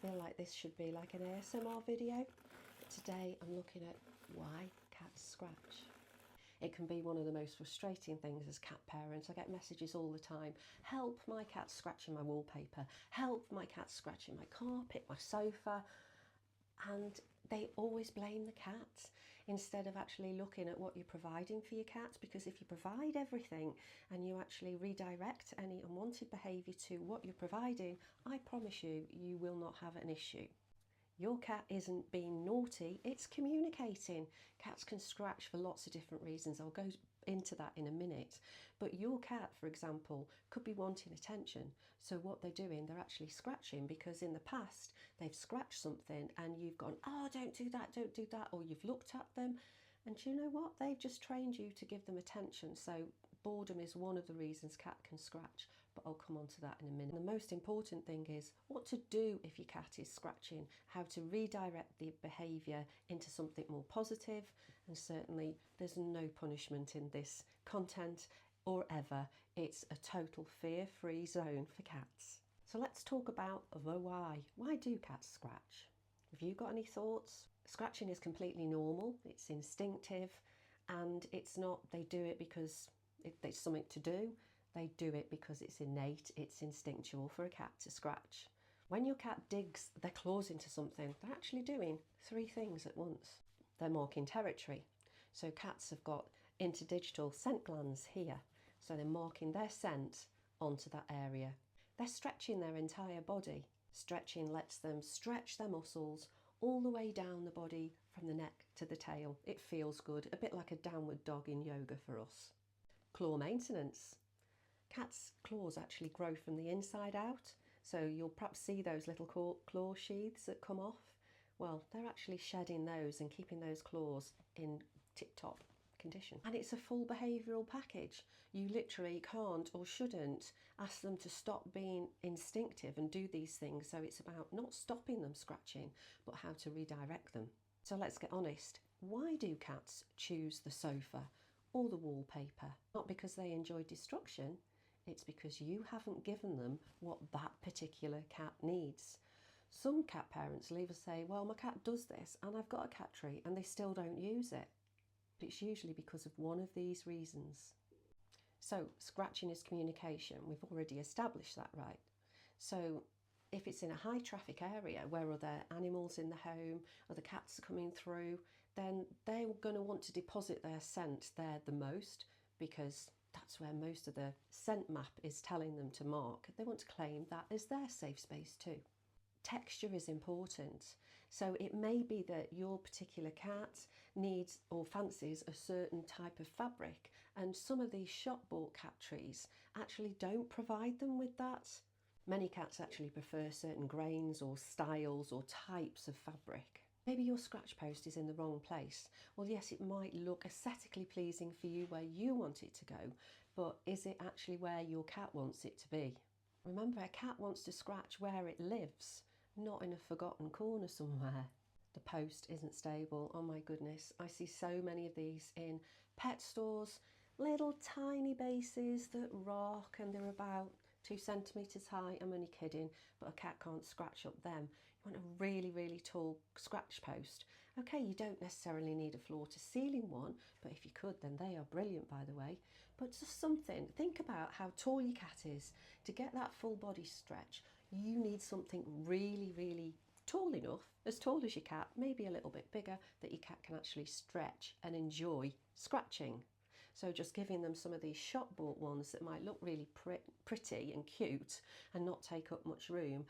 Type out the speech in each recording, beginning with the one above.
feel like this should be like an ASMR video. Today I'm looking at why cats scratch. It can be one of the most frustrating things as cat parents. I get messages all the time. Help, my cat's scratching my wallpaper. Help, my cat's scratching my carpet, my sofa. And they always blame the cat instead of actually looking at what you're providing for your cat, because if you provide everything and you actually redirect any unwanted behaviour to what you're providing, I promise you, you will not have an issue. Your cat isn't being naughty, it's communicating. Cats can scratch for lots of different reasons. I'll go into that in a minute. But your cat, for example, could be wanting attention. So what they're doing, they're actually scratching because in the past they've scratched something and you've gone, oh, don't do that, or you've looked at them. And you know what? They've just trained you to give them attention. So boredom is one of the reasons cat can scratch, but I'll come on to that in a minute. And the most important thing is what to do if your cat is scratching, how to redirect the behaviour into something more positive, and certainly there's no punishment in this content or ever. It's a total fear-free zone for cats. So let's talk about the why. Why do cats scratch? Have you got any thoughts? Scratching is completely normal, it's instinctive, and it's not they do it because it's something to do. They do it because it's innate, it's instinctual for a cat to scratch. When your cat digs their claws into something, they're actually doing three things at once. They're marking territory. So cats have got interdigital scent glands here, so they're marking their scent onto that area. They're stretching their entire body. Stretching lets them stretch their muscles all the way down the body from the neck to the tail. It feels good, a bit like a downward dog in yoga for us. Claw maintenance. Cats' claws actually grow from the inside out, so you'll perhaps see those little claw sheaths that come off. Well, they're actually shedding those and keeping those claws in tip-top condition. And it's a full behavioural package. You literally can't or shouldn't ask them to stop being instinctive and do these things. So it's about not stopping them scratching, but how to redirect them. So let's get honest. Why do cats choose the sofa or the wallpaper? Not because they enjoy destruction, it's because you haven't given them what that particular cat needs. Some cat parents leave us say, well, my cat does this and I've got a cat tree, and they still don't use it. It's usually because of one of these reasons. So scratching is communication. We've already established that, right? So if it's in a high traffic area where other animals in the home, other cats are coming through, then they're going to want to deposit their scent there the most, because that's where most of the scent map is telling them to mark. They want to claim that as their safe space too. Texture is important. So it may be that your particular cat needs or fancies a certain type of fabric, and some of these shop-bought cat trees actually don't provide them with that. Many cats actually prefer certain grains or styles or types of fabric. Maybe your scratch post is in the wrong place. Well, yes, it might look aesthetically pleasing for you where you want it to go, but is it actually where your cat wants it to be? Remember, a cat wants to scratch where it lives, not in a forgotten corner somewhere. The post isn't stable. Oh my goodness, I see so many of these in pet stores. Little tiny bases that rock and they're about 2 centimetres high. I'm only kidding, but a cat can't scratch up them. You want a really, really tall scratch post. Okay, you don't necessarily need a floor to ceiling one, but if you could, then they are brilliant, by the way. But just something, think about how tall your cat is. To get that full body stretch, you need something really, really tall enough, as tall as your cat, maybe a little bit bigger, that your cat can actually stretch and enjoy scratching. So just giving them some of these shop-bought ones that might look really pretty and cute and not take up much room,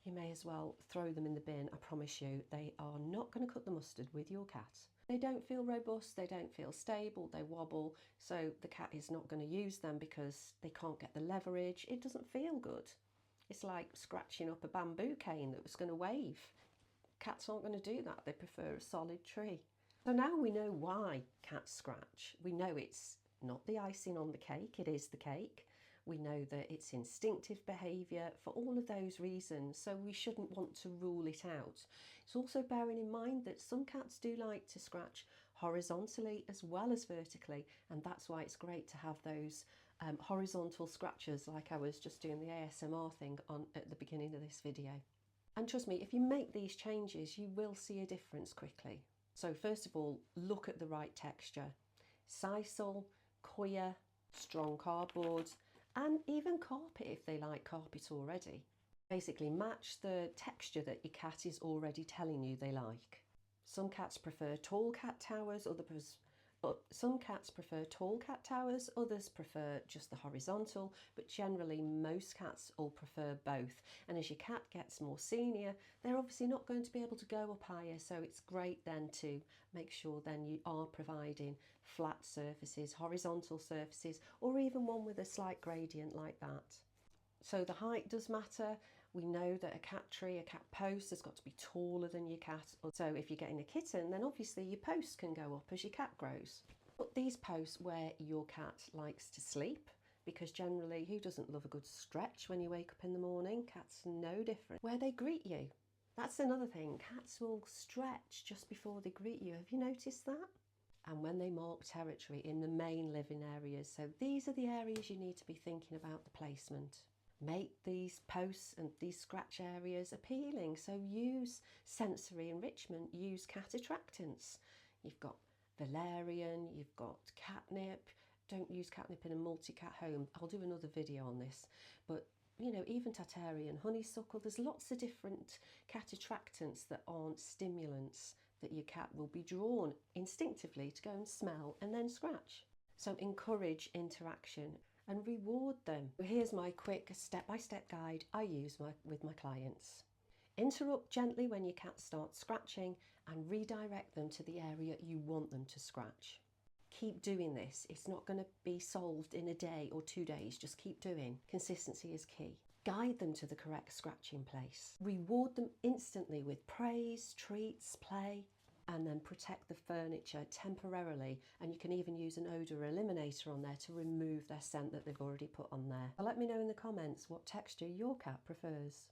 you may as well throw them in the bin. I promise you, they are not going to cut the mustard with your cat. They don't feel robust, they don't feel stable, they wobble, so the cat is not going to use them because they can't get the leverage. It doesn't feel good. It's like scratching up a bamboo cane that was going to wave. Cats aren't going to do that, they prefer a solid tree. So now we know why cats scratch. We know it's not the icing on the cake, it is the cake. We know that it's instinctive behaviour for all of those reasons, so we shouldn't want to rule it out. It's also bearing in mind that some cats do like to scratch horizontally as well as vertically, and that's why it's great to have those horizontal scratchers like I was just doing the ASMR thing on at the beginning of this video. And trust me, if you make these changes, you will see a difference quickly. So first of all, look at the right texture. Sisal, coir, strong cardboard, and even carpet if they like carpet already. Basically match the texture that your cat is already telling you they like. Some cats prefer tall cat towers, some cats prefer tall cat towers, others prefer just the horizontal, but generally most cats will prefer both. And as your cat gets more senior, they're obviously not going to be able to go up higher, so it's great then to make sure then you are providing flat surfaces, horizontal surfaces, or even one with a slight gradient like that. So the height does matter. We know that a cat tree, a cat post has got to be taller than your cat. So if you're getting a kitten, then obviously your post can go up as your cat grows. Put these posts where your cat likes to sleep, because generally, who doesn't love a good stretch when you wake up in the morning? Cats are no different. Where they greet you. That's another thing. Cats will stretch just before they greet you. Have you noticed that? And when they mark territory in the main living areas. So these are the areas you need to be thinking about the placement. Make these posts and these scratch areas appealing. So use sensory enrichment, use cat attractants. You've got valerian, you've got catnip. Don't use catnip in a multi-cat home. I'll do another video on this. But you know, even Tartarian, honeysuckle, there's lots of different cat attractants that aren't stimulants that your cat will be drawn instinctively to go and smell and then scratch. So encourage interaction and reward them. Here's my quick step-by-step guide I use with my clients. Interrupt gently when your cat starts scratching and redirect them to the area you want them to scratch. Keep doing this. It's not going to be solved in a day or 2 days. Just keep doing. Consistency is key. Guide them to the correct scratching place. Reward them instantly with praise, treats, play, and then protect the furniture temporarily. And you can even use an odour eliminator on there to remove their scent that they've already put on there. Let me know in the comments what texture your cat prefers.